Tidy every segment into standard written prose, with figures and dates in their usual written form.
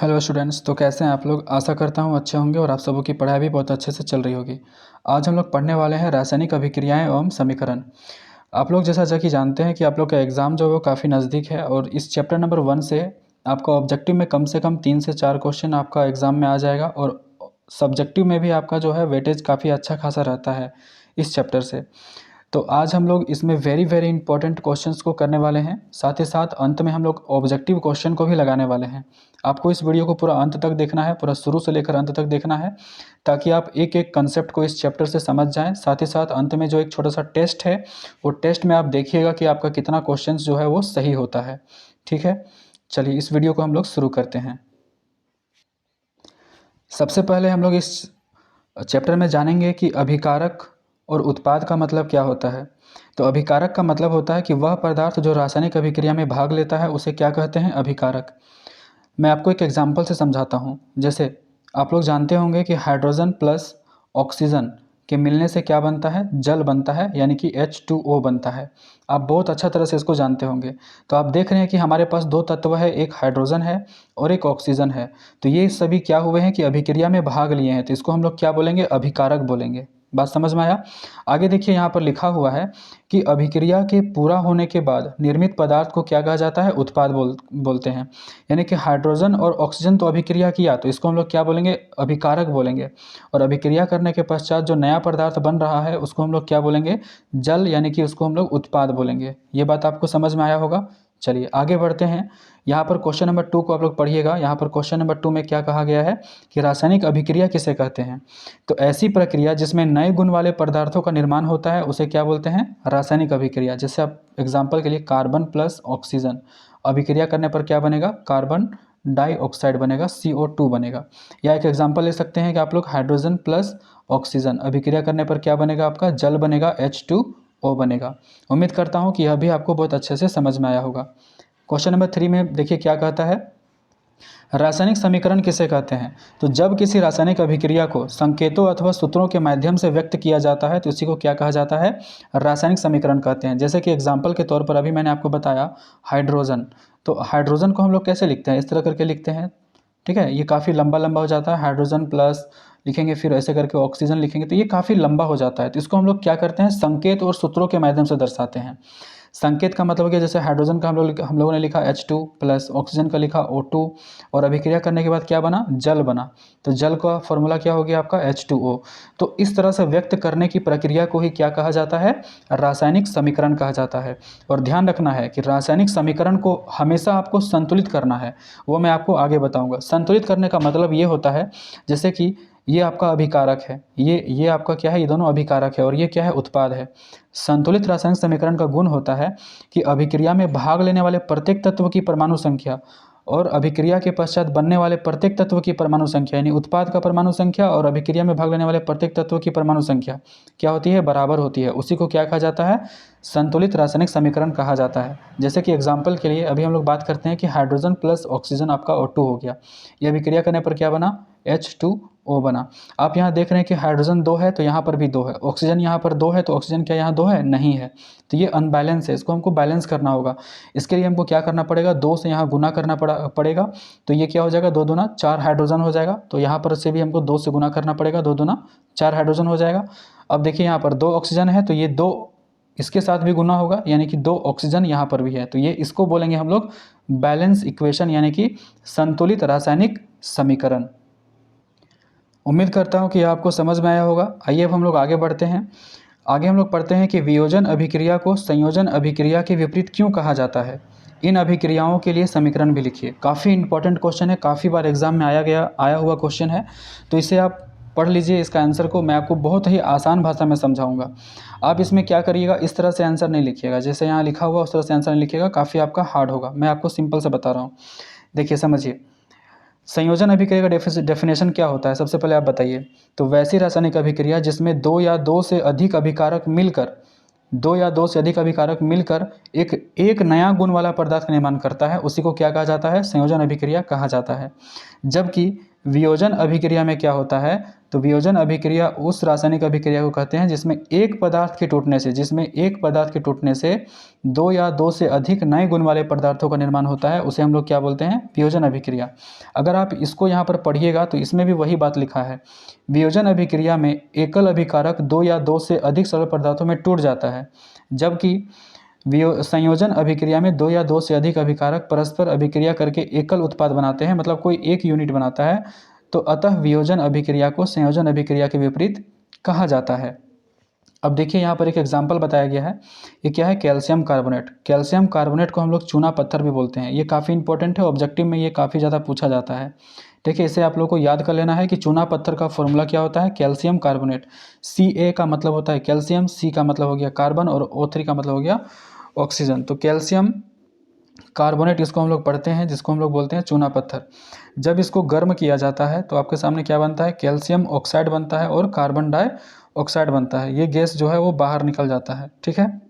Hello students, तो कैसे हैं आप लोग। आशा करता हूँ अच्छे होंगे और आप सबों की पढ़ाई भी बहुत अच्छे से चल रही होगी। आज हम लोग पढ़ने वाले हैं रासायनिक अभिक्रियाएं एवं समीकरण। आप लोग जैसा कि जानते हैं कि आप लोग का एग्ज़ाम जो है वो काफ़ी नज़दीक है और इस चैप्टर नंबर 1 से आपका ऑब्जेक्टिव में कम से कम 3 से 4 क्वेश्चन आपका एग्ज़ाम में आ जाएगा और सब्जेक्टिव में भी आपका जो है वेटेज काफ़ी अच्छा खासा रहता है इस चैप्टर से। तो आज हम लोग इसमें वेरी वेरी इंपॉर्टेंट क्वेश्चंस को करने वाले हैं, साथ ही साथ अंत में हम लोग ऑब्जेक्टिव क्वेश्चन को भी लगाने वाले हैं। आपको इस वीडियो को पूरा अंत तक देखना है, पूरा शुरू से लेकर अंत तक देखना है, ताकि आप एक एक कंसेप्ट को इस चैप्टर से समझ जाएं। साथ ही साथ अंत में जो एक छोटा सा टेस्ट है, वो टेस्ट में आप देखिएगा कि आपका कितना क्वेश्चन जो है वो सही होता है। ठीक है, चलिए इस वीडियो को हम लोग शुरू करते हैं। सबसे पहले हम लोग इस चैप्टर में जानेंगे कि अभिकारक और उत्पाद का मतलब क्या होता है। तो अभिकारक का मतलब होता है कि वह पदार्थ जो रासायनिक अभिक्रिया में भाग लेता है उसे क्या कहते हैं, अभिकारक। मैं आपको एक एग्जाम्पल से समझाता हूँ। जैसे आप लोग जानते होंगे कि हाइड्रोजन प्लस ऑक्सीजन के मिलने से क्या बनता है, जल बनता है, यानी कि H2O बनता है। आप बहुत अच्छा तरह से इसको जानते होंगे। तो आप देख रहे हैं कि हमारे पास दो तत्व है, एक हाइड्रोजन है और एक ऑक्सीजन है। तो ये सभी क्या हुए हैं कि अभिक्रिया में भाग लिए हैं, तो इसको हम लोग क्या बोलेंगे, अभिकारक बोलेंगे। बात समझ में आया। आगे देखिए, यहाँ पर लिखा हुआ है कि अभिक्रिया के पूरा होने के बाद निर्मित पदार्थ को क्या कहा जाता है, उत्पाद बोलते हैं। यानी कि हाइड्रोजन और ऑक्सीजन तो अभिक्रिया किया, तो इसको हम लोग क्या बोलेंगे, अभिकारक बोलेंगे। और अभिक्रिया करने के पश्चात जो नया पदार्थ बन रहा है उसको हम लोग क्या बोलेंगे, जल, यानी कि उसको हम लोग उत्पाद बोलेंगे। ये बात आपको समझ में आया होगा। चलिए आगे बढ़ते हैं। यहाँ पर क्वेश्चन नंबर 2 को आप लोग पढ़िएगा। यहाँ पर क्वेश्चन नंबर 2 में क्या कहा गया है कि रासायनिक अभिक्रिया किसे कहते हैं। तो ऐसी प्रक्रिया जिसमें नए गुण वाले पदार्थों का निर्माण होता है उसे क्या बोलते हैं, रासायनिक अभिक्रिया। जैसे आप एग्जाम्पल के लिए कार्बन प्लस ऑक्सीजन अभिक्रिया करने पर क्या बनेगा, कार्बन डाइऑक्साइड बनेगा, CO2 बनेगा। या एक एग्जाम्पल ले सकते हैं कि आप लोग हाइड्रोजन प्लस ऑक्सीजन अभिक्रिया करने पर क्या बनेगा, आपका जल बनेगा, H2O बनेगा। उम्मीद करता हूँ कि यह भी आपको बहुत अच्छे से समझ में आया होगा। क्वेश्चन नंबर 3 में देखिए क्या कहता है, रासायनिक समीकरण किसे कहते हैं। तो जब किसी रासायनिक अभिक्रिया को संकेतों अथवा सूत्रों के माध्यम से व्यक्त किया जाता है तो इसी को क्या कहा जाता है, रासायनिक समीकरण कहते हैं। जैसे कि एग्जाम्पल के तौर पर अभी मैंने आपको बताया हाइड्रोजन। तो हाइड्रोजन को हम लोग कैसे लिखते हैं, इस तरह करके लिखते हैं। ठीक है, ये काफ़ी लंबा लंबा हो जाता है, हाइड्रोजन प्लस लिखेंगे, फिर ऐसे करके ऑक्सीजन लिखेंगे, तो ये काफ़ी लंबा हो जाता है। तो इसको हम लोग क्या करते हैं, संकेत और सूत्रों के माध्यम से दर्शाते हैं। संकेत का मतलब हो गया, जैसे हाइड्रोजन का हम लोगों ने लिखा H2 प्लस, ऑक्सीजन का लिखा O2, और अभिक्रिया करने के बाद क्या बना, जल बना। तो जल का फॉर्मूला क्या हो गया आपका, H2O। तो इस तरह से व्यक्त करने की प्रक्रिया को ही क्या कहा जाता है, रासायनिक समीकरण कहा जाता है। और ध्यान रखना है कि रासायनिक समीकरण को हमेशा आपको संतुलित करना है, वो मैं आपको आगे बताऊंगा। संतुलित करने का मतलब ये होता है, जैसे कि ये आपका अभिकारक है, ये आपका क्या है, ये दोनों अभिकारक है, और ये क्या है, उत्पाद है। संतुलित रासायनिक समीकरण का गुण होता है कि अभिक्रिया में भाग लेने वाले प्रत्येक तत्व की परमाणु संख्या और अभिक्रिया के पश्चात बनने वाले प्रत्येक तत्व की परमाणु संख्या, यानी उत्पाद का परमाणु संख्या और अभिक्रिया में भाग लेने वाले प्रत्येक तत्व की परमाणु संख्या क्या होती है, बराबर होती है। उसी को क्या कहा जाता है, संतुलित रासायनिक समीकरण कहा जाता है। जैसे कि एग्जाम्पल के लिए अभी हम लोग बात करते हैं कि हाइड्रोजन प्लस ऑक्सीजन आपका O2 हो गया। ये अभिक्रिया करने पर क्या बना, H2O बना। आप यहाँ देख रहे हैं कि हाइड्रोजन 2 है तो यहाँ पर भी 2 है, ऑक्सीजन यहाँ पर 2 है तो ऑक्सीजन क्या यहाँ 2 है, नहीं है। तो ये अनबैलेंस है, इसको हमको बैलेंस करना होगा। इसके लिए हमको क्या करना पड़ेगा, 2 से यहाँ गुना करना पड़ेगा। तो ये क्या हो जाएगा, 2 दूना 4 हाइड्रोजन हो जाएगा। तो यहाँ पर से भी हमको 2 से गुना करना पड़ेगा, 2 दूना 4 हाइड्रोजन हो जाएगा। अब देखिए यहाँ पर 2 ऑक्सीजन है तो ये 2 इसके साथ भी गुना होगा, यानी कि 2 ऑक्सीजन यहाँ पर भी है। तो ये इसको बोलेंगे हम लोग बैलेंस इक्वेशन, यानी कि संतुलित रासायनिक समीकरण। उम्मीद करता हूँ कि आपको समझ में आया होगा। आइए अब हम लोग आगे बढ़ते हैं। आगे हम लोग पढ़ते हैं कि वियोजन अभिक्रिया को संयोजन अभिक्रिया के विपरीत क्यों कहा जाता है। इन अभिक्रियाओं के लिए समीकरण भी लिखिए। काफ़ी इंपॉर्टेंट क्वेश्चन है, काफ़ी बार एग्जाम में आया हुआ क्वेश्चन है। तो इसे आप पढ़ लीजिए, इसका आंसर को मैं आपको बहुत ही आसान भाषा में समझाऊंगा। आप इसमें क्या करिएगा, इस तरह से आंसर नहीं लिखिएगा, जैसे यहाँ लिखा हुआ उस तरह से आंसर नहीं लिखिएगा, काफ़ी आपका हार्ड होगा। मैं आपको सिंपल से बता रहा हूँ, देखिए समझिए। संयोजन अभिक्रिया का डेफिनेशन क्या होता है, सबसे पहले आप बताइए। तो वैसी रासायनिक अभिक्रिया जिसमें दो या दो से अधिक अभिकारक मिलकर एक नया गुण वाला पदार्थ का निर्माण करता है, उसी को क्या कहा जाता है, संयोजन अभिक्रिया कहा जाता है। जबकि वियोजन अभिक्रिया में क्या होता है, तो वियोजन अभिक्रिया उस रासायनिक अभिक्रिया को कहते हैं जिसमें एक पदार्थ के टूटने से दो या दो से अधिक नए गुण वाले पदार्थों का निर्माण होता है, उसे हम लोग क्या बोलते हैं? वियोजन अभिक्रिया। अगर आप इसको यहाँ पर पढ़िएगा तो इसमें भी वही बात लिखा है। वियोजन अभिक्रिया में एकल अभिकारक दो या दो से अधिक सरल पदार्थों में टूट जाता है, जबकि संयोजन अभिक्रिया में दो या दो से अधिक अभिकारक परस्पर अभिक्रिया करके एकल उत्पाद बनाते हैं, मतलब कोई एक यूनिट बनाता है। तो अतः वियोजन अभिक्रिया को संयोजन अभिक्रिया के विपरीत कहा जाता है। अब देखिए यहाँ पर एक एग्जाम्पल बताया गया है। ये क्या है? Calcium carbonate. कैल्शियम कार्बोनेट को हम लोग चूना पत्थर भी बोलते हैं। ये काफ़ी इंपॉर्टेंट है, ऑब्जेक्टिव में ये काफ़ी ज़्यादा पूछा जाता है। देखिए इसे आप लोग को याद कर लेना है कि चूना पत्थर का फॉर्मूला क्या होता है? Calcium carbonate. Ca का मतलब होता है कैल्शियम, C का मतलब हो गया कार्बन और O3 का मतलब हो गया ऑक्सीजन। तो कैल्शियम कार्बोनेट इसको हम लोग पढ़ते हैं, जिसको हम लोग बोलते हैं चूना पत्थर। जब इसको गर्म किया जाता है तो आपके सामने क्या बनता है? कैल्शियम ऑक्साइड बनता है और कार्बन डाइऑक्साइड बनता है। ये गैस जो है वो बाहर निकल जाता है, ठीक है।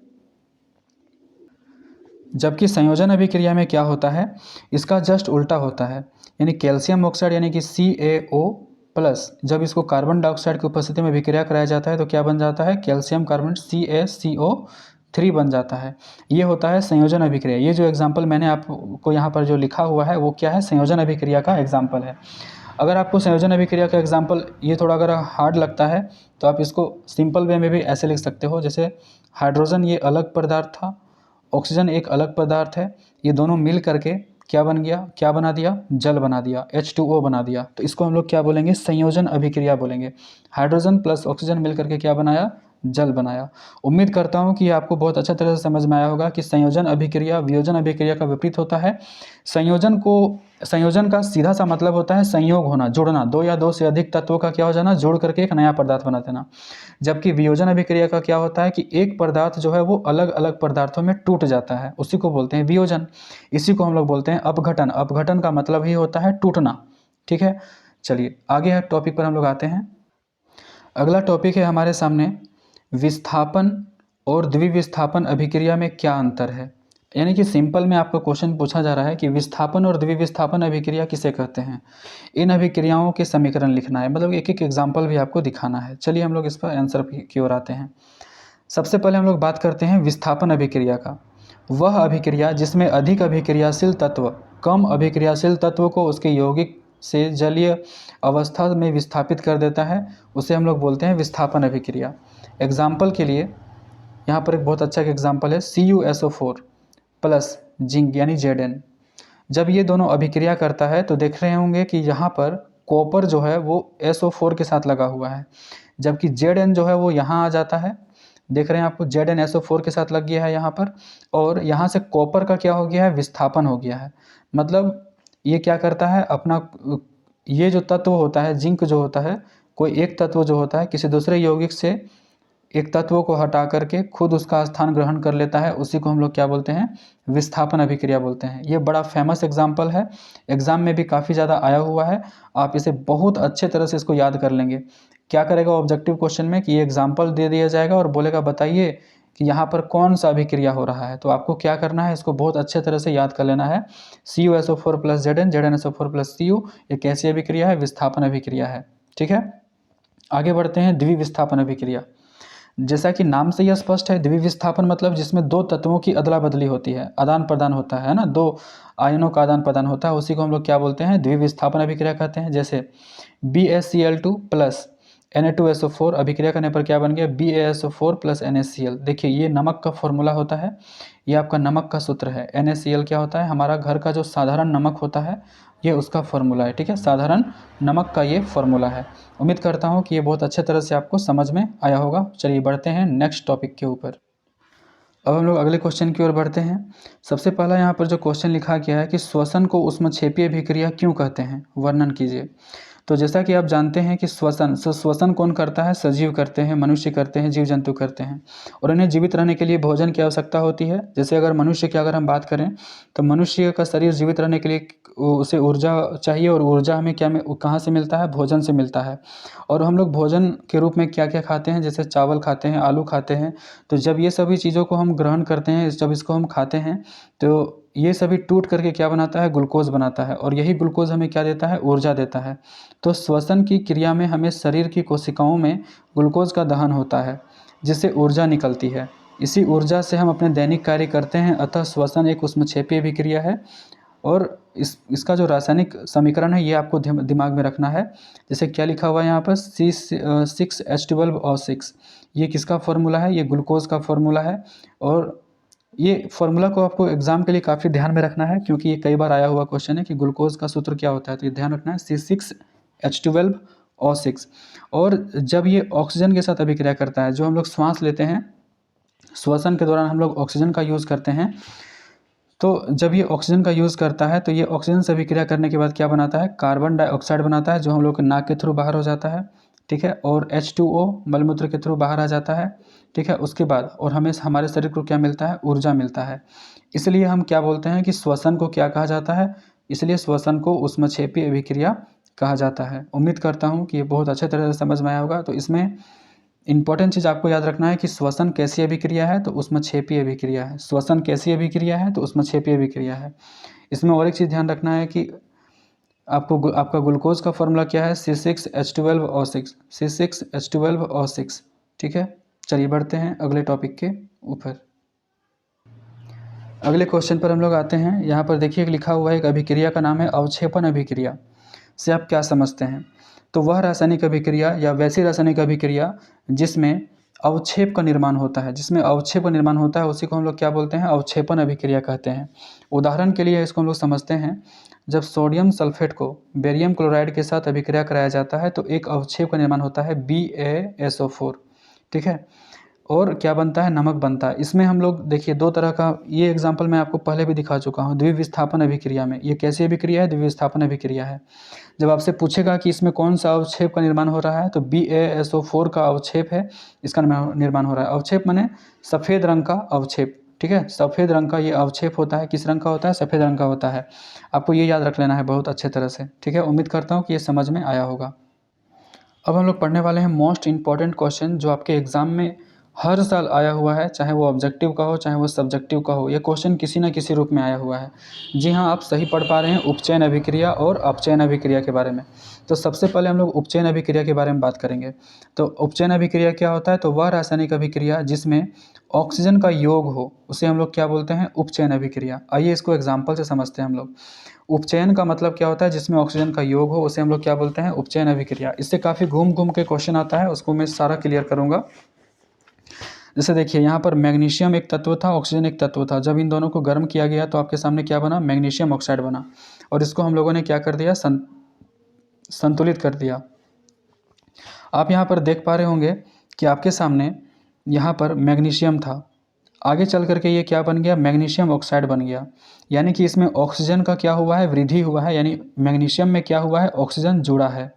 जबकि संयोजन अभिक्रिया में क्या होता है? इसका जस्ट उल्टा होता है, यानी कैल्शियम ऑक्साइड यानी कि CaO प्लस जब इसको कार्बन डाइऑक्साइड की उपस्थिति में अभिक्रिया कराया जाता है तो क्या बन जाता है? कैल्शियम कार्बोनेट CaCO3 बन जाता है। ये होता है संयोजन अभिक्रिया। ये जो एग्जाम्पल मैंने आपको यहाँ पर जो लिखा हुआ है वो क्या है? संयोजन अभिक्रिया का एग्जाम्पल है। अगर आपको संयोजन अभिक्रिया का एग्जाम्पल ये थोड़ा अगर हार्ड लगता है तो आप इसको सिंपल वे में भी ऐसे लिख सकते हो, जैसे हाइड्रोजन ये अलग पदार्थ था, ऑक्सीजन एक अलग पदार्थ है, ये दोनों मिल करके क्या बन गया? क्या बना दिया? जल बना दिया, H2O बना दिया। तो इसको हम लोग क्या बोलेंगे? संयोजन अभिक्रिया बोलेंगे। हाइड्रोजन प्लस ऑक्सीजन मिल करके क्या बनाया? जल बनाया। उम्मीद करता हूँ कि आपको बहुत अच्छा तरह से समझ में आया होगा कि संयोजन अभिक्रिया वियोजन अभिक्रिया का विपरीत होता है। संयोजन का सीधा सा मतलब होता है संयोग होना, जुड़ना, दो या दो से अधिक तत्वों का क्या हो जाना? जोड़ करके एक नया पदार्थ बना देना। जबकि वियोजन अभिक्रिया का क्या होता है कि एक पदार्थ जो है वो अलग अलग पदार्थों में टूट जाता है, उसी को बोलते हैं वियोजन। इसी को हम लोग बोलते हैं अपघटन। अपघटन का मतलब ही होता है टूटना, ठीक है। चलिए आगे है टॉपिक पर हम लोग आते हैं। अगला टॉपिक है हमारे सामने विस्थापन और द्विविस्थापन अभिक्रिया में क्या अंतर है। यानी कि सिंपल में आपको क्वेश्चन पूछा जा रहा है कि विस्थापन और द्विविस्थापन अभिक्रिया किसे कहते हैं। इन अभिक्रियाओं के समीकरण लिखना है, मतलब एक एक एग्जाम्पल भी आपको दिखाना है। चलिए हम लोग इस पर आंसर की ओर आते हैं। सबसे पहले हम लोग बात करते हैं विस्थापन अभिक्रिया का। वह अभिक्रिया जिसमें अधिक अभिक्रियाशील तत्व कम अभिक्रियाशील तत्व को उसके यौगिक से जलीय अवस्था में विस्थापित कर देता है, उसे हम लोग बोलते हैं विस्थापन अभिक्रिया। एग्जाम्पल के लिए यहाँ पर एक बहुत अच्छा एग्जाम्पल है CuSO4 प्लस जिंक यानी Zn। जब ये दोनों अभिक्रिया करता है तो देख रहे होंगे कि यहाँ पर कॉपर जो है वो SO4 के साथ लगा हुआ है, जबकि Zn जो है वो यहाँ आ जाता है। देख रहे हैं आपको Zn SO4 के साथ लग गया है यहाँ पर, और यहाँ से कॉपर का क्या हो गया है? विस्थापन हो गया है। मतलब ये क्या करता है अपना, ये जो तत्व होता है जिंक जो होता है, कोई एक तत्व जो होता है किसी दूसरे यौगिक से एक तत्व को हटा करके खुद उसका स्थान ग्रहण कर लेता है, उसी को हम लोग क्या बोलते हैं? विस्थापन अभिक्रिया बोलते हैं। ये बड़ा फेमस एग्जाम्पल है, एग्जाम में भी काफ़ी ज़्यादा आया हुआ है। आप इसे बहुत अच्छे तरह से इसको याद कर लेंगे। क्या करेगा ऑब्जेक्टिव क्वेश्चन में कि ये एग्जाम्पल दे दिया जाएगा और बोलेगा बताइए कि यहाँ पर कौन सा अभिक्रिया हो रहा है। तो आपको क्या करना है? इसको बहुत अच्छे तरह से याद कर लेना है। CuSO4 plus Zn, ZnSO4 plus Cu, ये कैसी अभिक्रिया है? विस्थापन अभिक्रिया है, ठीक है। आगे बढ़ते हैं द्विविस्थापन अभिक्रिया। जैसा कि नाम से यह स्पष्ट है, द्विविस्थापन मतलब जिसमें दो तत्वों की अदला बदली होती है, आदान प्रदान होता है ना, दो आयनों का आदान प्रदान होता है, उसी को हम लोग क्या बोलते हैं? द्विविस्थापन अभिक्रिया कहते हैं। जैसे BaCl2 प्लस Na2SO4 अभिक्रिया करने पर क्या बन गया? BaSO4 plus NaCl। देखिए ये नमक का फॉर्मूला होता है, ये आपका नमक का सूत्र है। NaCl क्या होता है? हमारा घर का जो साधारण नमक होता है, ये उसका फॉर्मूला है, ठीक है। साधारण नमक का ये फॉर्मूला है। उम्मीद करता हूँ कि ये बहुत अच्छे तरह से आपको समझ में आया होगा। चलिए बढ़ते हैं नेक्स्ट टॉपिक के ऊपर। अब हम लोग अगले क्वेश्चन की ओर बढ़ते हैं। सबसे पहला यहाँ पर जो क्वेश्चन लिखा गया है कि श्वसन को ऊष्मक्षेपीय अभिक्रिया क्यों कहते हैं, वर्णन कीजिए। तो जैसा कि आप जानते हैं कि श्वसन कौन करता है? सजीव करते हैं, मनुष्य करते हैं, जीव जंतु करते हैं। और इन्हें जीवित रहने के लिए भोजन की आवश्यकता होती है। जैसे अगर मनुष्य की अगर हम बात करें तो मनुष्य का शरीर जीवित रहने के लिए उसे ऊर्जा चाहिए, और ऊर्जा हमें कहाँ से मिलता है? भोजन से मिलता है। और हम लोग भोजन के रूप में क्या क्या खाते हैं? जैसे चावल खाते हैं, आलू खाते हैं। तो जब ये सभी चीज़ों को हम ग्रहण करते हैं, जब इसको हम खाते हैं तो ये सभी टूट करके क्या बनाता है, ग्लूकोज बनाता है, और यही ग्लूकोज हमें क्या देता है, ऊर्जा देता है। तो श्वसन की क्रिया में हमें शरीर की कोशिकाओं में ग्लूकोज का दहन होता है, जिससे ऊर्जा निकलती है। इसी ऊर्जा से हम अपने दैनिक कार्य करते हैं। अतः श्वसन एक ऊष्मक्षेपीय अभिक्रिया है। और इसका जो रासायनिक समीकरण है ये आपको दिमाग में रखना है। जैसे क्या लिखा हुआ है यहाँ पर, C6H12O6, ये किसका फॉर्मूला है, ये ग्लूकोज का फॉर्मूला है। और ये फॉर्मूला को आपको एग्जाम के लिए काफ़ी ध्यान में रखना है, क्योंकि ये कई बार आया हुआ क्वेश्चन है कि ग्लूकोज का सूत्र क्या होता है। तो ये ध्यान रखना है, C6H12O6। और जब ये ऑक्सीजन के साथ अभिक्रिया करता है, जो हम लोग श्वास लेते हैं, श्वसन के दौरान हम लोग ऑक्सीजन का यूज़ करते हैं, तो जब ये ऑक्सीजन का यूज़ करता है तो ये ऑक्सीजन से अभिक्रिया करने के बाद क्या बनाता है, कार्बन डाइऑक्साइड बनाता है, जो हम लोग के नाक के थ्रू बाहर हो जाता है, ठीक है। और H2O मलमूत्र के थ्रू बाहर आ जाता है, ठीक है। उसके बाद और हमें हमारे शरीर को क्या मिलता है, ऊर्जा मिलता है। इसलिए हम क्या बोलते हैं कि श्वसन को क्या कहा जाता है, इसलिए श्वसन को ऊष्मक्षेपीय अभिक्रिया कहा जाता है। उम्मीद करता हूँ कि ये बहुत अच्छे तरह से समझ में आया होगा। तो इसमें इंपॉर्टेंट चीज़ आपको याद रखना है कि श्वसन कैसी अभिक्रिया है, तो ऊष्मक्षेपीय अभिक्रिया है। श्वसन कैसी अभिक्रिया है, तो ऊष्मक्षेपीय अभिक्रिया है। इसमें और एक चीज़ ध्यान रखना है कि आपका ग्लूकोज का फॉर्मूला क्या है, C6H12O6, C6H12O6, ठीक है। चलिए बढ़ते हैं अगले टॉपिक के ऊपर। अगले क्वेश्चन पर हम लोग आते हैं। यहाँ पर देखिए लिखा हुआ है, एक अभिक्रिया का नाम है अवक्षेपण अभिक्रिया। से आप क्या समझते हैं? तो वह रासायनिक अभिक्रिया या वैसी रासायनिक अभिक्रिया जिसमें अवक्षेप का निर्माण होता है, जिसमें अवक्षेप का निर्माण होता है, उसी को हम लोग क्या बोलते हैं, अवक्षेपण अभिक्रिया कहते हैं। उदाहरण के लिए इसको हम लोग समझते हैं, जब सोडियम सल्फेट को बेरियम क्लोराइड के साथ अभिक्रिया कराया जाता है तो एक अवक्षेप का निर्माण होता है BaSO4, ठीक है। और क्या बनता है, नमक बनता है। इसमें हम लोग देखिए दो तरह का, ये एग्जाम्पल मैं आपको पहले भी दिखा चुका हूँ द्विविस्थापन अभिक्रिया में। ये कैसी अभिक्रिया है, द्विविस्थापन अभिक्रिया है। जब आपसे पूछेगा कि इसमें कौन सा अवक्षेप का निर्माण हो रहा है, तो BaSO4 का अवक्षेप है, इसका निर्माण हो रहा है। अवक्षेप माने सफ़ेद रंग का अवक्षेप, ठीक है। सफ़ेद रंग का ये अवक्षेप होता है। किस रंग का होता है, सफ़ेद रंग का होता है। आपको ये याद रख लेना है बहुत अच्छे तरह से, ठीक है। उम्मीद करता हूँ कि ये समझ में आया होगा। अब हम लोग पढ़ने वाले हैं मोस्ट इंपॉर्टेंट क्वेश्चन, जो आपके एग्ज़ाम में हर साल आया हुआ है, चाहे वो ऑब्जेक्टिव का हो चाहे वो सब्जेक्टिव का हो। ये क्वेश्चन किसी न किसी रूप में आया हुआ है। जी हाँ, आप सही पढ़ पा रहे हैं, उपचयन अभिक्रिया और अपचयन अभिक्रिया के बारे में। तो सबसे पहले हम लोग उपचयन अभिक्रिया के बारे में बात करेंगे। तो उपचयन अभिक्रिया क्या होता है, तो वह रासायनिक अभिक्रिया जिसमें ऑक्सीजन का योग हो, उसे हम लोग क्या बोलते हैं, उपचयन अभिक्रिया। आइए इसको एग्जाम्पल से समझते हैं हम लोग। उपचयन का मतलब क्या होता है, जिसमें ऑक्सीजन का योग हो, उसे हम लोग क्या बोलते हैं, उपचयन अभिक्रिया। इससे काफ़ी घूम घूम के क्वेश्चन आता है, उसको मैं सारा क्लियर करूँगा। जैसे देखिए यहाँ पर मैग्नीशियम एक तत्व था, ऑक्सीजन एक तत्व था। जब इन दोनों को गर्म किया गया तो आपके सामने क्या बना, मैग्नीशियम ऑक्साइड बना। और इसको हम लोगों ने क्या कर दिया, संतुलित कर दिया। आप यहाँ पर देख पा रहे होंगे कि आपके सामने यहाँ पर मैग्नीशियम था, आगे चल करके ये क्या बन गया, मैग्नीशियम ऑक्साइड बन गया। यानी कि इसमें ऑक्सीजन का क्या हुआ है, वृद्धि हुआ है, यानी मैग्नीशियम में क्या हुआ है, ऑक्सीजन जुड़ा है,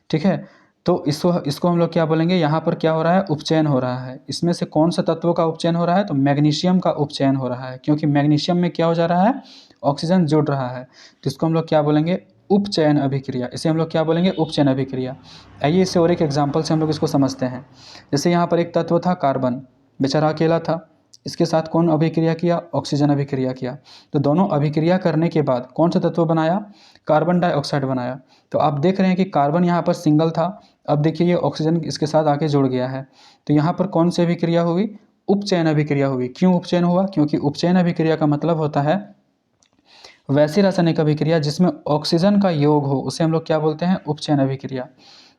ठीक है। तो इसको हम लोग क्या बोलेंगे, यहाँ पर क्या हो रहा है, उपचयन हो रहा है। इसमें से कौन सा तत्वों का उपचयन हो रहा है, तो मैग्नीशियम का उपचयन हो रहा है, क्योंकि मैग्नीशियम में क्या हो जा रहा है, ऑक्सीजन जुड़ रहा है। तो इसको हम लोग क्या बोलेंगे, उपचयन अभिक्रिया। इसे हम लोग क्या बोलेंगे, उपचयन अभिक्रिया। आइए इससे और एक एग्जाम्पल से हम लोग इसको समझते हैं। जैसे यहाँ पर एक तत्व था कार्बन, बेचारा अकेला था, इसके साथ कौन अभिक्रिया किया, ऑक्सीजन अभिक्रिया किया। तो दोनों अभिक्रिया करने के बाद कौन सा तत्व बनाया, कार्बन डाइऑक्साइड बनाया। तो आप देख रहे हैं कि कार्बन यहाँ पर सिंगल था, अब देखिए ये ऑक्सीजन इसके साथ आके जुड़ गया है। तो यहाँ पर कौन सी अभिक्रिया हुई, उपचयन अभिक्रिया हुई। क्यों उपचयन हुआ, क्योंकि उपचयन अभिक्रिया का मतलब होता है वैसी रासायनिक अभिक्रिया जिसमें ऑक्सीजन का योग हो, उसे हम लोग क्या बोलते हैं, उपचयन अभिक्रिया।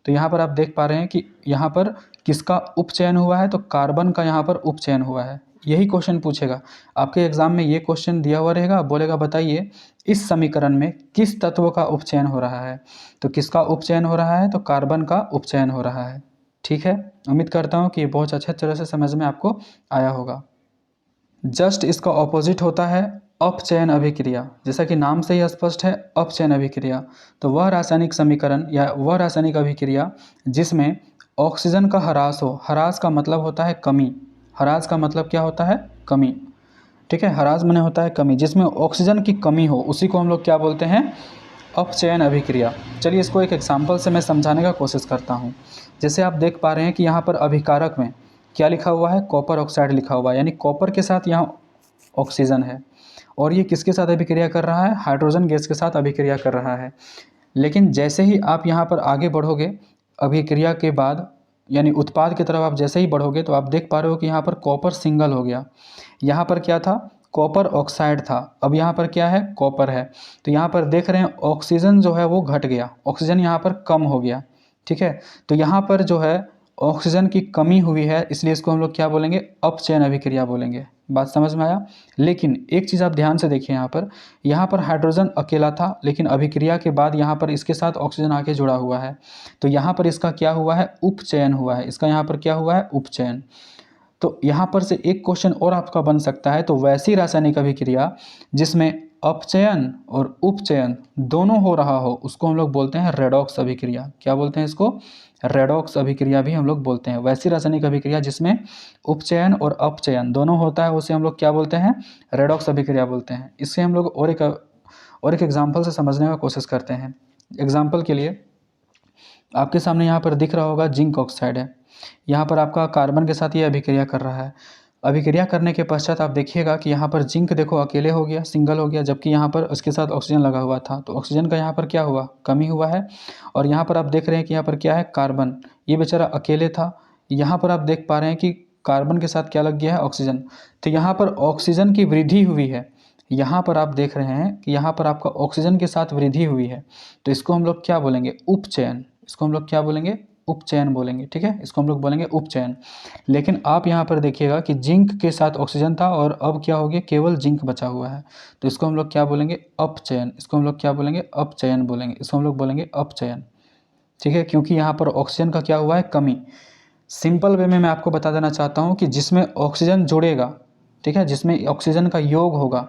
तो यहाँ पर आप देख पा रहे हैं कि यहाँ पर किसका उपचयन हुआ है, तो कार्बन का यहाँ पर उपचयन हुआ है। यही क्वेश्चन पूछेगा आपके एग्जाम में, ये क्वेश्चन दिया हुआ रहेगा, बोलेगा बताइए इस समीकरण में किस तत्व का उपचयन हो रहा है। तो किसका उपचयन हो रहा है, तो कार्बन का उपचयन हो रहा है, ठीक है। उम्मीद करता हूँ कि ये बहुत अच्छे तरह से समझ में आपको आया होगा। जस्ट इसका ऑपोजिट होता है अपचयन अभिक्रिया। जैसा कि नाम से ही स्पष्ट है, अपचयन अभिक्रिया। तो वह रासायनिक समीकरण या वह रासायनिक अभिक्रिया जिसमें ऑक्सीजन का ह्रास हो, ह्रास का मतलब होता है कमी, ह्रास का मतलब क्या होता है, कमी, ठीक है। ह्रास माने होता है कमी, जिसमें ऑक्सीजन की कमी हो, उसी को हम लोग क्या बोलते हैं, अपचयन अभिक्रिया। चलिए इसको एक एग्जाम्पल से मैं समझाने का कोशिश करता हूँ। जैसे आप देख पा रहे हैं कि यहाँ पर अभिकारक में क्या लिखा हुआ है, कॉपर ऑक्साइड लिखा हुआ है, यानी कॉपर के साथ यहाँ ऑक्सीजन है। और ये किसके साथ अभिक्रिया कर रहा है? हाइड्रोजन गैस के साथ अभिक्रिया कर रहा है। लेकिन जैसे ही आप यहाँ पर आगे बढ़ोगे अभिक्रिया के बाद, यानी उत्पाद की तरफ आप जैसे ही बढ़ोगे, तो आप देख पा रहे हो कि यहाँ पर कॉपर सिंगल हो गया। यहाँ पर क्या था? कॉपर ऑक्साइड था। अब यहाँ पर क्या है? कॉपर है। तो यहाँ पर देख रहे हैं ऑक्सीजन जो है वो घट गया, ऑक्सीजन यहाँ पर कम हो गया। ठीक है, तो यहाँ पर जो है ऑक्सीजन की कमी हुई है, इसलिए इसको हम लोग क्या बोलेंगे? अपचयन अभिक्रिया बोलेंगे। बात समझ में आया? लेकिन एक चीज़ आप ध्यान से देखिए, यहाँ पर हाइड्रोजन अकेला था, लेकिन अभिक्रिया के बाद यहाँ पर इसके साथ ऑक्सीजन आके जुड़ा हुआ है, तो यहाँ पर इसका क्या हुआ है? उपचयन हुआ है। इसका यहाँ पर क्या हुआ है? उपचयन। तो यहाँ पर से एक क्वेश्चन और आपका बन सकता है, तो वैसी रासायनिक अभिक्रिया जिसमें अपचयन और उपचयन दोनों हो रहा हो, उसको हम लोग बोलते हैं रेडॉक्स अभिक्रिया। क्या बोलते हैं इसको? रेडॉक्स अभिक्रिया भी हम लोग बोलते हैं। वैसी रासायनिक अभिक्रिया जिसमें उपचयन और अपचयन दोनों होता है, उसे हम लोग क्या बोलते हैं? रेडॉक्स अभिक्रिया बोलते हैं। इससे हम लोग और एक एग्जाम्पल से समझने का कोशिश करते हैं। एग्जाम्पल के लिए आपके सामने यहाँ पर दिख रहा होगा जिंक ऑक्साइड है, यहाँ पर आपका कार्बन के साथ ये अभिक्रिया कर रहा है। अभिक्रिया करने के पश्चात आप देखिएगा कि यहाँ पर जिंक देखो अकेले हो गया, सिंगल हो गया, जबकि यहाँ पर उसके साथ ऑक्सीजन लगा हुआ था, तो ऑक्सीजन का यहाँ पर क्या हुआ? कमी हुआ है। और यहाँ पर आप देख रहे हैं कि यहाँ पर क्या है? कार्बन, ये बेचारा अकेले था। यहाँ पर आप देख पा रहे हैं कि कार्बन के साथ क्या लग गया है? ऑक्सीजन। तो यहाँ पर ऑक्सीजन की वृद्धि हुई है। यहाँ पर आप देख रहे हैं कि यहाँ पर आपका ऑक्सीजन के साथ वृद्धि हुई है, तो इसको हम लोग क्या बोलेंगे? उपचयन। इसको हम लोग क्या बोलेंगे? उपचयन बोलेंगे। ठीक है, इसको हम लोग बोलेंगे उपचयन। लेकिन आप यहाँ पर देखिएगा कि जिंक के साथ ऑक्सीजन था और अब क्या हो गया? केवल जिंक बचा हुआ है, तो इसको हम लोग क्या बोलेंगे? अपचयन। इसको हम लोग क्या बोलेंगे? अपचयन बोलेंगे। इसको हम लोग बोलेंगे अपचयन। ठीक है, क्योंकि यहाँ पर ऑक्सीजन का क्या हुआ है? कमी। सिंपल वे में मैं आपको बता देना चाहता हूँ कि जिसमें ऑक्सीजन जुड़ेगा, ठीक है, जिसमें ऑक्सीजन का योग होगा,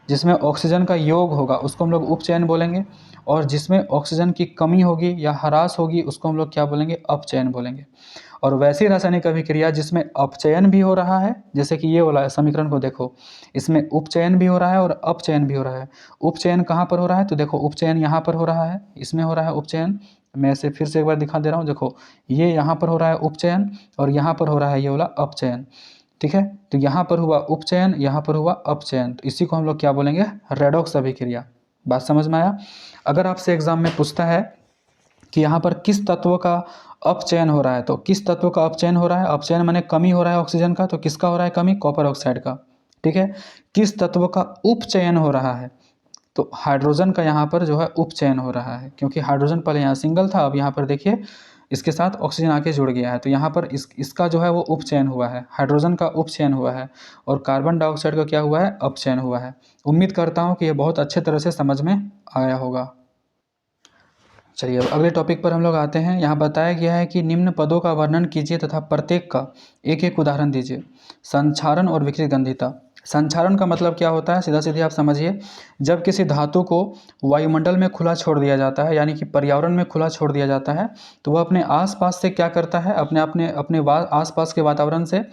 जिसमें ऑक्सीजन का योग होगा उसको हम लोग उपचयन बोलेंगे, और जिसमें ऑक्सीजन की कमी होगी या ह्रास होगी उसको हम लोग क्या बोलेंगे? अपचयन बोलेंगे। और वैसी रासायनिक अभिक्रिया जिसमें अपचयन भी हो रहा है, जैसे कि ये वाला समीकरण को देखो, इसमें उपचयन भी हो रहा है और अपचयन भी हो रहा है। उपचयन कहाँ पर हो रहा है? तो देखो उपचयन यहाँ पर हो रहा है, इसमें हो रहा है उपचयन। मैं इसे फिर से एक बार दिखा दे रहा हूँ, देखो ये यहाँ पर हो रहा है उपचयन और यहाँ पर हो रहा है ये वाला अपचयन। ठीक है, तो यहाँ पर हुआ उपचयन, यहाँ पर हुआ अपचयन, तो इसी को हम लोग क्या बोलेंगे? रेडॉक्स अभिक्रिया। बात समझ में आया? अगर आपसे एग्जाम में पूछता है कि यहाँ पर किस तत्व का अपचयन हो रहा है, तो किस तत्व का अपचयन हो रहा है? अपचयन माने कमी हो रहा है ऑक्सीजन का, तो किसका हो रहा है कमी? कॉपर ऑक्साइड का। ठीक है, किस तत्व का उपचयन हो रहा है? तो हाइड्रोजन का यहाँ पर जो है उपचयन हो रहा है, क्योंकि हाइड्रोजन पहले यहाँ सिंगल था, अब यहाँ पर देखिए इसके साथ ऑक्सीजन आके जुड़ गया है, तो यहाँ पर इसका जो है वो उपचयन हुआ है, हाइड्रोजन का उपचयन हुआ है, और कार्बन डाइऑक्साइड का क्या हुआ है? अपचयन हुआ है। उम्मीद करता हूँ कि ये बहुत अच्छे तरह से समझ में आया होगा। चलिए अब अगले टॉपिक पर हम लोग आते हैं। यहाँ बताया गया है कि निम्न पदों का वर्णन कीजिए तथा प्रत्येक का एक एक उदाहरण दीजिए। संक्षारण और विकृत गंधिता। संक्षारण का मतलब क्या होता है? सीधा सीधे आप समझिए, जब किसी धातु को वायुमंडल में खुला छोड़ दिया जाता है, यानी कि पर्यावरण में खुला छोड़ दिया जाता है, तो वह अपने आसपास से क्या करता है? अपने आसपास के वातावरण से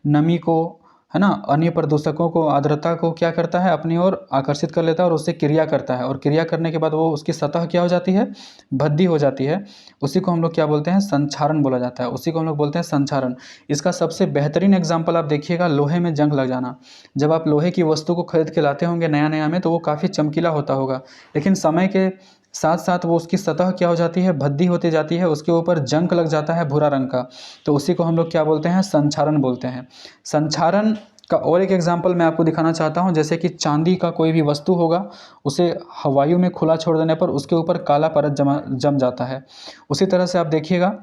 नमी को, है ना, अन्य प्रदूषकों को, आर्द्रता को क्या करता है? अपनी ओर आकर्षित कर लेता है और उससे क्रिया करता है, और क्रिया करने के बाद वो उसकी सतह क्या हो जाती है? भद्दी हो जाती है। उसी को हम लोग क्या बोलते हैं? संक्षारण बोला जाता है। उसी को हम लोग बोलते हैं संक्षारण। इसका सबसे बेहतरीन एग्जाम्पल आप देखिएगा, लोहे में जंग लग जाना। जब आप लोहे की वस्तु को खरीद के लाते होंगे नया नया में, तो वो काफ़ी चमकीला होता होगा, लेकिन समय के साथ साथ वो उसकी सतह क्या हो जाती है? भद्दी होती जाती है, उसके ऊपर जंग लग जाता है भूरा रंग का, तो उसी को हम लोग क्या बोलते हैं? संक्षारण बोलते हैं। संक्षारण का और एक एग्जाम्पल मैं आपको दिखाना चाहता हूं, जैसे कि चांदी का कोई भी वस्तु होगा, उसे वायु में खुला छोड़ देने पर उसके ऊपर काला परत जम जाता है। उसी तरह से आप देखिएगा,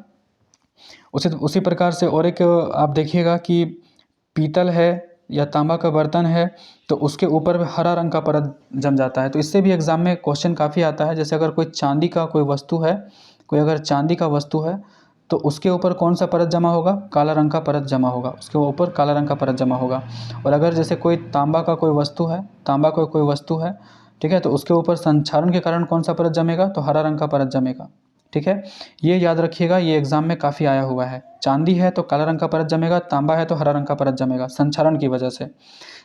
उसी प्रकार से और एक आप देखिएगा कि पीतल है या तांबा का बर्तन है, तो उसके ऊपर हरा रंग का परत जम जाता है। तो इससे भी एग्जाम में क्वेश्चन काफ़ी आता है, जैसे अगर कोई चांदी का कोई वस्तु है, कोई अगर चांदी का वस्तु है, तो उसके ऊपर कौन सा परत जमा होगा? काला रंग का परत जमा होगा, उसके ऊपर काला रंग का परत जमा होगा। और अगर जैसे कोई तांबा का कोई वस्तु है, तांबा का कोई वस्तु है, ठीक है, तो उसके ऊपर संक्षारण के कारण कौन सा परत जमेगा? तो हरा रंग का परत जमेगा। ठीक है, ये याद रखिएगा, ये एग्जाम में काफ़ी आया हुआ है। चांदी है तो काला रंग का परत जमेगा, तांबा है तो हरा रंग का परत जमेगा, संक्षारण की वजह से।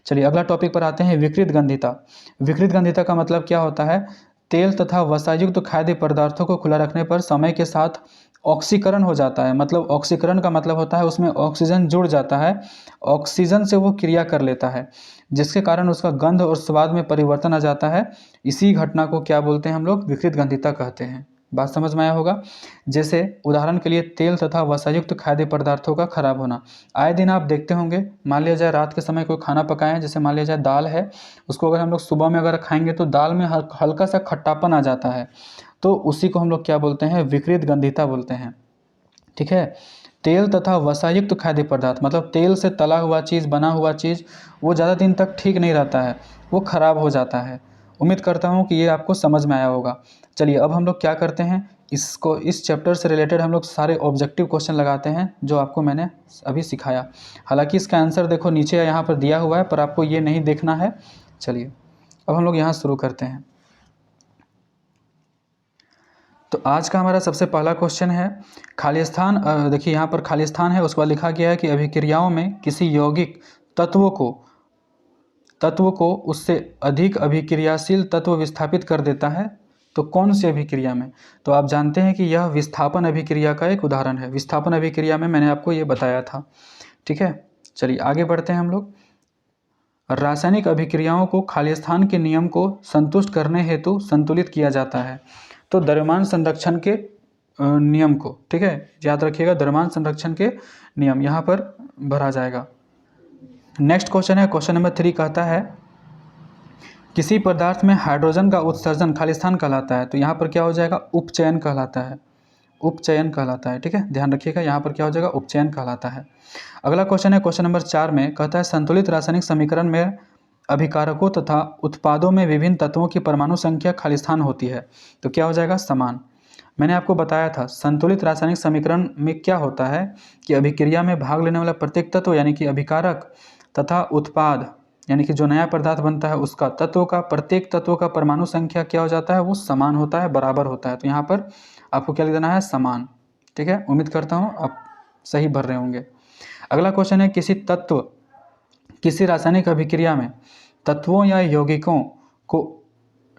चलिए अगला टॉपिक पर आते हैं, विकृत गंधिता। विकृत गंधिता का मतलब क्या होता है? तेल तथा वसायुक्त खाद्य पदार्थों को खुला रखने पर समय के साथ ऑक्सीकरण हो जाता है। मतलब ऑक्सीकरण का मतलब होता है उसमें ऑक्सीजन जुड़ जाता है, ऑक्सीजन से वो क्रिया कर लेता है, जिसके कारण उसका गंध और स्वाद में परिवर्तन आ जाता है। इसी घटना को क्या बोलते हैं हम लोग? विकृत गंधिता कहते हैं। बात समझ में आया होगा। जैसे उदाहरण के लिए तेल तथा वसायुक्त खाद्य पदार्थों का खराब होना। आए दिन आप देखते होंगे, मान लिया जाए रात के समय कोई खाना पकाए हैं, जैसे मान लिया जाए दाल है, उसको अगर हम लोग सुबह में अगर खाएंगे तो दाल में हल्का सा खट्टापन आ जाता है, तो उसी को हम लोग क्या बोलते हैं? विकृत गंधिता बोलते हैं। ठीक है। तेल तथा वसायुक्त खाद्य पदार्थ, मतलब तेल से तला हुआ चीज़, बना हुआ चीज़, वो ज़्यादा दिन तक ठीक नहीं रहता है, वो खराब हो जाता है। उम्मीद करता हूँ कि ये आपको समझ में आया होगा। चलिए अब हम लोग क्या करते हैं, इसको, इस चैप्टर से रिलेटेड हम लोग सारे ऑब्जेक्टिव क्वेश्चन लगाते हैं जो आपको मैंने अभी सिखाया। हालांकि इसका आंसर देखो नीचे यहाँ पर दिया हुआ है, पर आपको ये नहीं देखना है। चलिए अब हम लोग यहाँ शुरू करते हैं। तो आज का हमारा सबसे पहला क्वेश्चन है खाली स्थान। देखिए यहाँ पर खाली स्थान है, उसके बाद लिखा गया है कि अभिक्रियाओं में किसी यौगिक तत्व को उससे अधिक अभिक्रियाशील तत्व विस्थापित कर देता है। तो कौन सी अभिक्रिया में? तो आप जानते हैं कि यह विस्थापन अभिक्रिया का एक उदाहरण है। विस्थापन अभिक्रिया में मैंने आपको ये बताया था। ठीक है, चलिए आगे बढ़ते हैं हम लोग। रासायनिक अभिक्रियाओं को खाली स्थान के नियम को संतुष्ट करने हेतु संतुलित किया जाता है। तो द्रव्यमान संरक्षण के नियम को, ठीक है, याद रखिएगा, द्रव्यमान संरक्षण के नियम यहाँ पर भरा जाएगा। नेक्स्ट क्वेश्चन है, क्वेश्चन नंबर 3 कहता है किसी पदार्थ में हाइड्रोजन का उत्सर्जन खाली स्थान कहलाता है। तो यहाँ पर क्या हो जाएगा? उपचयन कहलाता है। उपचयन कहलाता है। ठीक है, ध्यान रखिएगा, यहाँ पर क्या हो जाएगा? उपचयन कहलाता है। अगला क्वेश्चन है, क्वेश्चन नंबर 4 में कहता है संतुलित रासायनिक समीकरण में अभिकारकों तथा उत्पादों में विभिन्न तत्वों की परमाणु संख्या खाली स्थान होती है। तो क्या हो जाएगा? समान। मैंने आपको बताया था संतुलित रासायनिक समीकरण में क्या होता है कि अभिक्रिया में भाग लेने वाला प्रत्येक तत्व यानी कि अभिकारक तथा उत्पाद यानी कि जो नया पदार्थ बनता है उसका प्रत्येक तत्व का परमाणु संख्या क्या हो जाता है? वो समान होता है, बराबर होता है। तो यहाँ पर आपको क्या लिख देना है? समान। ठीक है, उम्मीद करता हूँ आप सही भर रहे होंगे। अगला क्वेश्चन है किसी रासायनिक अभिक्रिया में तत्वों या यौगिकों को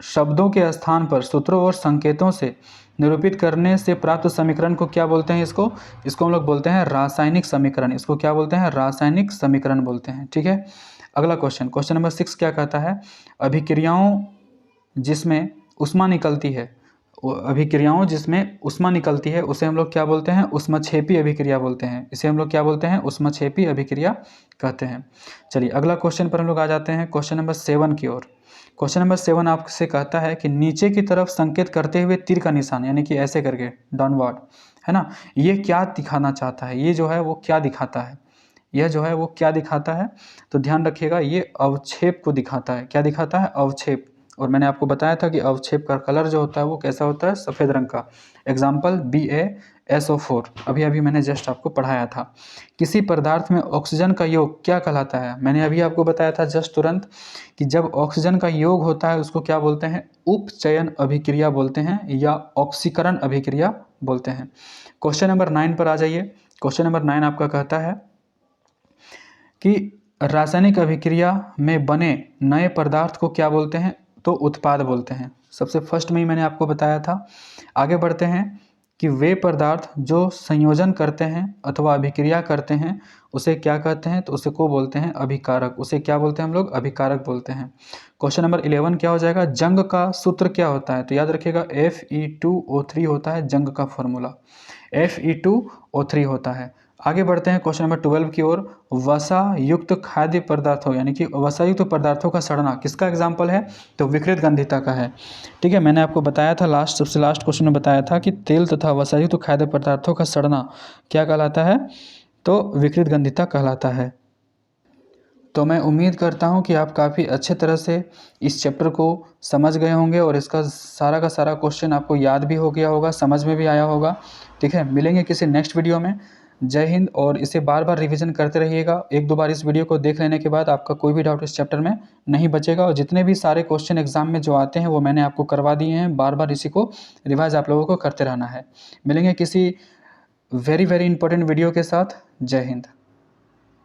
शब्दों के स्थान पर सूत्रों और संकेतों से निरूपित करने से प्राप्त समीकरण को क्या बोलते हैं? इसको हम लोग बोलते हैं रासायनिक समीकरण। इसको क्या बोलते हैं? रासायनिक समीकरण बोलते हैं। ठीक है, अगला क्वेश्चन, क्वेश्चन नंबर 6 क्या कहता है? अभिक्रियाओं जिसमें उष्मा निकलती है उसे हम लोग क्या बोलते हैं? ऊष्मक्षेपी अभिक्रिया बोलते हैं। इसे हम लोग क्या बोलते हैं? ऊष्मक्षेपी अभिक्रिया कहते हैं। चलिए अगला क्वेश्चन पर हम लोग आ जाते हैं, क्वेश्चन नंबर 7 की ओर। क्वेश्चन नंबर 7 आपसे कहता है कि नीचे की तरफ संकेत करते हुए तीर का निशान, यानी कि ऐसे करके डाउनवर्ड, है ना, ये क्या दिखाना चाहता है? ये जो है वो क्या दिखाता है? यह जो है वो क्या दिखाता है? तो ध्यान रखिएगा, ये अवक्षेप को दिखाता है। क्या दिखाता है? अवक्षेप। और मैंने आपको बताया था कि अवक्षेप का कलर जो होता है वो कैसा होता है? सफ़ेद रंग का। एग्जाम्पल BaSO4, अभी अभी मैंने जस्ट आपको पढ़ाया था। किसी पदार्थ में ऑक्सीजन का योग क्या कहलाता है? मैंने अभी आपको बताया था जस्ट तुरंत कि जब ऑक्सीजन का योग होता है उसको क्या बोलते हैं? उपचयन अभिक्रिया बोलते हैं या ऑक्सीकरण अभिक्रिया बोलते हैं। क्वेश्चन नंबर 9 पर आ जाइए। क्वेश्चन नंबर 9 आपका कहता है कि रासायनिक अभिक्रिया में बने नए पदार्थ को क्या बोलते हैं? तो उत्पाद बोलते हैं। सबसे फर्स्ट में ही मैंने आपको बताया था। आगे बढ़ते हैं कि वे पदार्थ जो संयोजन करते हैं अथवा अभिक्रिया करते हैं उसे क्या कहते हैं? तो उसे को बोलते हैं अभिकारक। उसे क्या बोलते हैं हम लोग? अभिकारक बोलते हैं। क्वेश्चन नंबर 11 क्या हो जाएगा? जंग का सूत्र क्या होता है? तो याद रखिएगा Fe2O3 होता है जंग का फॉर्मूला, Fe2O3 होता है। आगे बढ़ते हैं क्वेश्चन नंबर 12 की ओर। वसा युक्त खाद्य पदार्थों यानी कि वसा युक्त पदार्थों का सड़ना किसका एग्जाम्पल है? तो विकृत गंधिता का है। ठीक है, मैंने आपको बताया था सबसे लास्ट क्वेश्चन में बताया था कि तेल तथा वसा युक्त खाद्य पदार्थों का सड़ना क्या कहलाता है? तो विकृत गंधिता कहलाता है। तो मैं उम्मीद करता हूँ कि आप काफ़ी अच्छे तरह से इस चैप्टर को समझ गए होंगे और इसका सारा का सारा क्वेश्चन आपको याद भी हो गया होगा, समझ में भी आया होगा। ठीक है, मिलेंगे किसी नेक्स्ट वीडियो में। जय हिंद। और इसे बार बार रिवीजन करते रहिएगा। 1-2 बार इस वीडियो को देख लेने के बाद आपका कोई भी डाउट इस चैप्टर में नहीं बचेगा। और जितने भी सारे क्वेश्चन एग्जाम में जो आते हैं वो मैंने आपको करवा दिए हैं। बार बार इसी को रिवाइज आप लोगों को करते रहना है। मिलेंगे किसी वेरी इंपॉर्टेंट वीडियो के साथ। जय हिंद।